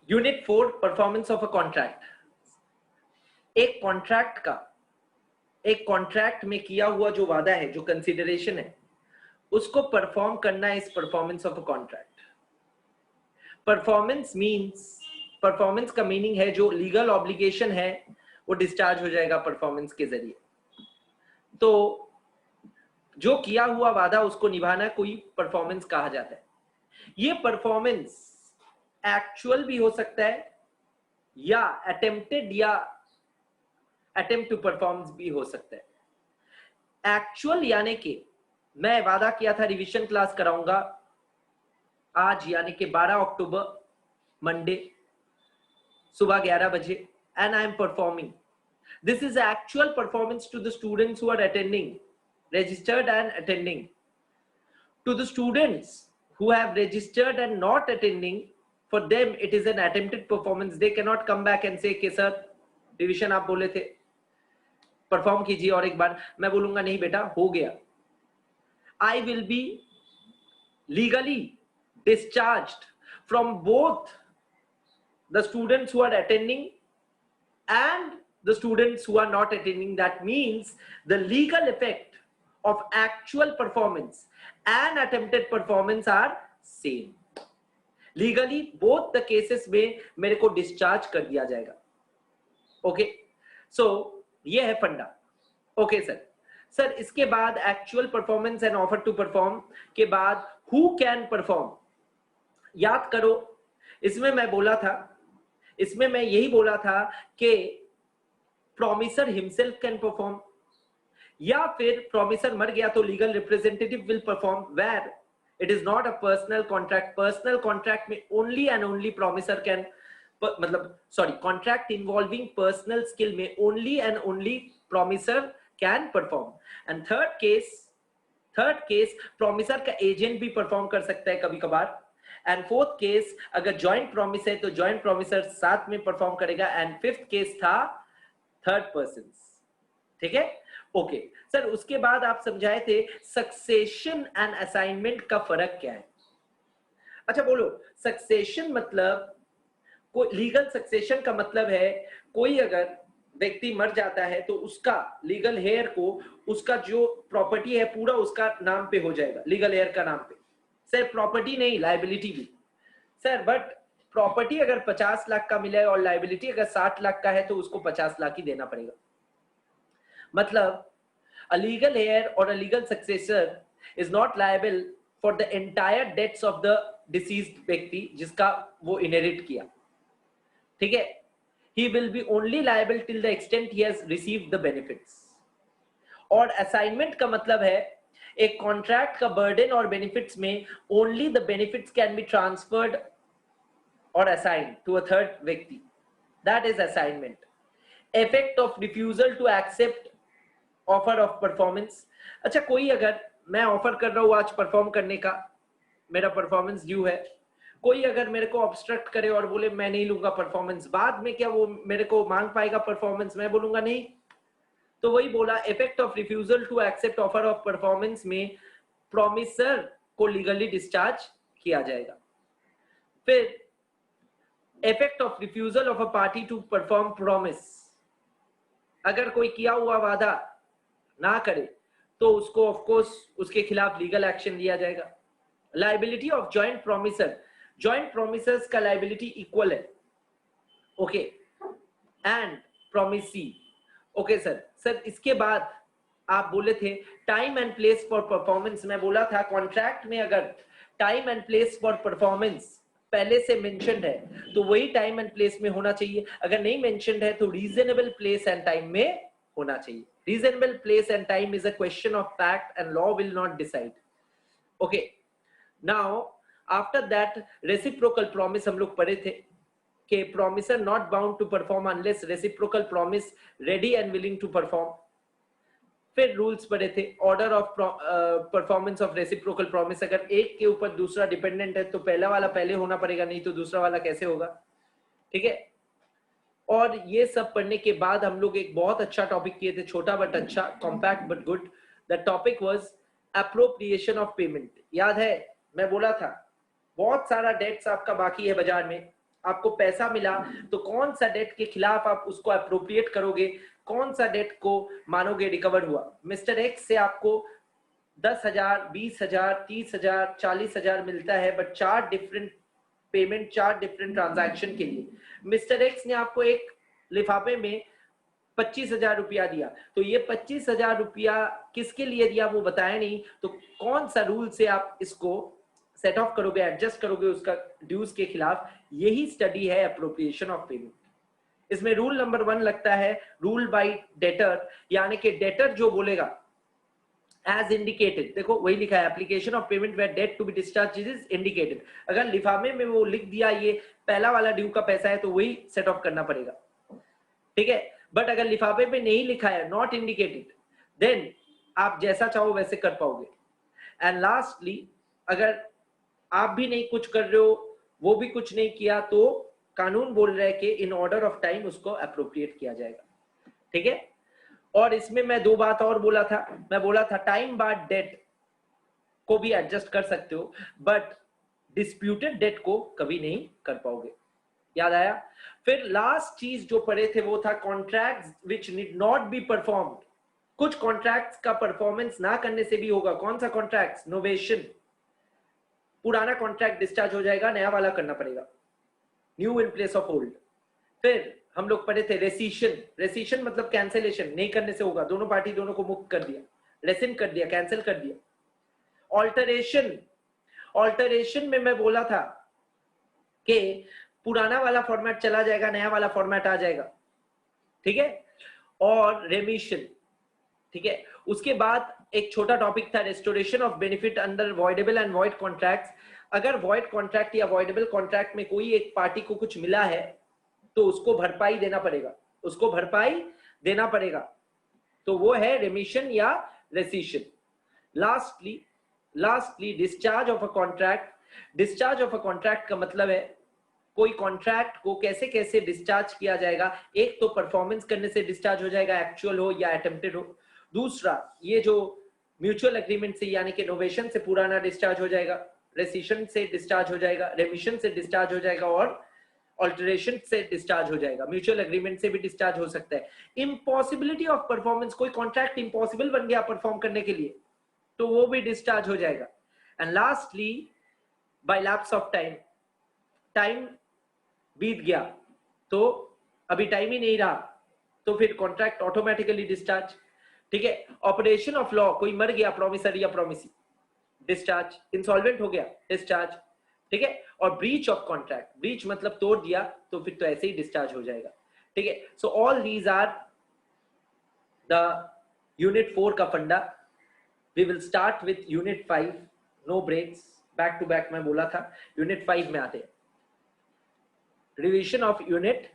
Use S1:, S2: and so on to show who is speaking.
S1: Unit 4 performance of a contract. एक contract में किया हुआ जो वादा है, जो कंसिडरेशन है, उसको परफॉर्म करना इस performance of a contract. Performance का मीनिंग है जो लीगल ऑब्लिगेशन है वो डिस्चार्ज हो जाएगा परफॉर्मेंस के जरिए। तो जो किया हुआ वादा उसको निभाना कोई परफॉर्मेंस कहा जाता है। ये परफॉर्मेंस एक्चुअल भी हो सकता है या अटेम्प्ट टू परफॉर्म भी हो सकता है। एक्चुअल यानी कि मैं वादा किया था रिवीजन क्लास कराऊंगा आज यानी कि 12 अक्टूबर मंडे सुबह 11 बजे, and I am performing. This is actual performance to the students who are attending, registered and attending. To the students who have registered and not attending, for them it is an attempted performance. They cannot come back and say कि sir revision आप बोले थे perform कीजिए और एक बार। मैं बोलूंगा नहीं बेटा हो गया। I will be legally discharged from both the students who are attending and the students who are not attending. That means the legal effect of actual performance and attempted performance are same. Legally both the cases में मेरे को discharge कर दिया जाएगा। Okay, सो ये है फंडा। Okay sir इसके बाद actual performance and offer to perform के बाद हु कैन परफॉर्म। याद करो इसमें मैं यही बोला था कि प्रॉमिसर हिमसेल्फ कैन परफॉर्म, या फिर प्रॉमिसर मर गया तो legal representative will perform, where it is not a personal contract. Personal contract में only and only promisor can, contract involving personal skill में only and only promisor can perform. And third case promisor का agent भी perform कर सकता है कभी कभार। And fourth case अगर ज्वाइंट प्रॉमिस है तो ज्वाइंट प्रॉमिसर साथ में परफॉर्म करेगा। एंड फिफ्थ केस था थर्ड पर्सन। ठीक है, ओके सर। उसके बाद आप समझाए थे सक्सेशन एंड असाइनमेंट का फर्क क्या है। अच्छा बोलो, सक्सेशन मतलब कोई लीगल सक्सेशन का मतलब है कोई अगर व्यक्ति मर जाता है तो उसका लीगल हेयर को उसका जो प्रॉपर्टी है पूरा उसका नाम पे हो जाएगा, लीगल हेयर का नाम पे। सर प्रॉपर्टी नहीं, लायबिलिटी भी सर। बट प्रॉपर्टी अगर 50 लाख का मिला है और लायबिलिटी अगर 60 लाख का है तो उसको 50 लाख ही देना पड़ेगा। मतलब a legal heir or a legal successor is not liable for the entire debts of the deceased व्यक्ति जिसका वो inherit किया। ठीक है, he will be only liable till the extent he has received the benefits। और assignment का मतलब है एक contract का burden और benefits में only the benefits can be transferred or assigned to a third व्यक्ति, that is assignment। effect of refusal to accept offer of performance. अच्छा कोई अगर मैं ऑफर कर रहा हूं आज परफॉर्म करने का, मेरा परफॉर्मेंस ड्यू है, कोई अगर मेरे को ऑब्स्ट्रक्ट करे और बोले मैं नहीं लूंगा परफॉर्मेंस, बाद में क्या वो मेरे को मांग पाएगा परफॉर्मेंस? मैं बोलूंगा नहीं। तो वही बोला effect of refusal to accept offer of performance में प्रॉमिसर को लीगली डिस्चार्ज किया जाएगा। फिर effect of refusal of a party to perform promise, अगर कोई किया हुआ वादा ना करे तो उसको ऑफ कोर्स उसके खिलाफ लीगल एक्शन लिया जाएगा। Liability of joint promisor, joint promisors का लायबिलिटी इक्वल है, okay, and promisee. Okay sir इसके बाद आप बोले थे time and place for performance. मैं बोला था कॉन्ट्रैक्ट में अगर time and place for performance पहले से मेंशन्ड है तो वही टाइम एंड प्लेस में होना चाहिए, अगर नहीं मेंशन्ड है तो रीजनेबल प्लेस एंड टाइम में होना चाहिए। Reasonable place and time is a question of fact and law will not decide. Okay, now after that reciprocal promise हम लोग पढ़े थे कि promiser not bound to perform unless reciprocal promise ready and willing to perform। फिर rules पढ़े थे order of performance of reciprocal promise, अगर एक के ऊपर दूसरा डिपेंडेंट है तो पहला वाला पहले होना पड़ेगा, नहीं तो दूसरा वाला कैसे होगा। ठीक है, और ये सब पढ़ने के बाद हम लोग एक बहुत अच्छा टॉपिक किए थे, छोटा बट अच्छा, compact but good. The topic was appropriation of payment. याद है मैं बोला था बहुत सारा डेट्स आपका बाकी है बाजार में, आपको पैसा मिला तो कौन सा डेट के खिलाफ आप उसको अप्रोप्रिएट करोगे, कौन सा डेट को मानोगे रिकवर हुआ। मिस्टर एक्स से आपको 10,000, 20,000, 30,000, 40,000 मिलता है, but 4 different payment, 4 different transaction के लिए। मिस्टर एक्स ने आपको एक लिफाफे में 25,000 रुपया दिया, तो ये 25,000 रुपया किसके लिए दिया वो बताया नहीं, तो कौन सा रूल से आप इसको सेट ऑफ करोगे, एडजस्ट करोगे उसका ड्यूज के खिलाफ, यही स्टडी है अप्रोप्रिएशन ऑफ पेमेंट। इसमें रूल नंबर 1 लगता है रूल बाय डेटर, यानी कि डेटर जो बोलेगा एज इंडिकेटेड, देखो वही लिखा है, application of payment where debt to be discharged is indicated. अगर लिफाफे में वो लिख दिया ये पहला वाला ड्यू का पैसा है तो वही सेट ऑफ करना पड़ेगा, ठीक है। बट अगर लिफाफे में नहीं लिखा है, नॉट इंडिकेटेड, देन आप जैसा चाहो वैसे कर पाओगे। एंड लास्टली, अगर आप भी नहीं कुछ कर रहे हो, वो भी कुछ नहीं किया, तो कानून बोल रहा है कि इन ऑर्डर ऑफ टाइम उसको अप्रोप्रिएट किया जाएगा, ठीक है। और इसमें मैं 2 बात और बोला था, मैं बोला था टाइम बार्ड डेट को भी एडजस्ट कर सकते हो, बट डिस्प्यूटेड डेट को कभी नहीं कर पाओगे, याद आया। फिर लास्ट चीज जो पढ़े थे वो था contracts which need not be performed. कुछ कॉन्ट्रैक्ट्स का परफॉर्मेंस ना करने से भी होगा। कौन सा कॉन्ट्रैक्ट्स? नोवेशन, पुराना कॉन्ट्रैक्ट डिस्चार्ज हो जाएगा, नया वाला करना पड़ेगा, new in place of old. फिर हम लोग पढ़े थे रेसिशन, रेसिशन मतलब कैंसिलेशन, नहीं करने से होगा, दोनों पार्टी दोनों को मुक्त कर दिया, रेसिन कर दिया, कैंसिल कर दिया। ऑल्टरेशन, ऑल्टरेशन में मैं बोला था कि पुराना वाला फॉर्मेट चला जाएगा, नया वाला फॉर्मेट आ जाएगा, ठीक है। और रेमिशन, ठीक है। उसके बाद एक छोटा टॉपिक था restoration of benefit under voidable and void contracts. अगर वॉइड कॉन्ट्रैक्ट या वॉइडेबल कॉन्ट्रैक्ट में कोई एक पार्टी को कुछ मिला है तो उसको भरपाई देना पड़ेगा, उसको भरपाई देना पड़ेगा, तो वो है रेमिशन या rescission. Lastly discharge of a contract. Discharge of a contract का मतलब है कोई कॉन्ट्रैक्ट को कैसे कैसे डिस्चार्ज किया जाएगा। एक तो परफॉर्मेंस करने से डिस्चार्ज हो जाएगा, एक्चुअल हो या अटेम्प्टेड हो। दूसरा, ये जो म्यूचुअल एग्रीमेंट से यानी कि नोवेशन से पुराना डिस्चार्ज हो जाएगा, रेसिशन से डिस्चार्ज हो जाएगा, रेमिशन से डिस्चार्ज हो जाएगा, और ऑल्टरेशन से डिस्चार्ज हो जाएगा। म्यूचुअल एग्रीमेंट से भी डिस्चार्ज हो सकता है। इम्पॉसिबिलिटी ऑफ परफॉर्मेंस, कोई कॉन्ट्रैक्ट इम्पॉसिबल बन गया परफॉर्म करने के लिए तो वो भी डिस्चार्ज हो जाएगा। And lastly by lapse of time, time बीत गया तो अभी टाइम ही नहीं रहा तो फिर कॉन्ट्रैक्ट ऑटोमेटिकली डिस्चार्ज, ठीक है। ऑपरेशन ऑफ लॉ, कोई मर गया प्रोमिसरी या प्रोमिसी, डिस्चार्ज। इंसॉल्वेंट हो गया, डिस्चार्ज, ठीक है। और ब्रीच ऑफ कॉन्ट्रैक्ट, ब्रीच मतलब तोड़ दिया तो फिर तो ऐसे ही डिस्चार्ज हो जाएगा, ठीक है। So all these are the unit 4 का फंडा। We will start with unit 5, no breaks, back to back मैं बोला था। यूनिट 5 में आते हैं, रिवीजन ऑफ यूनिट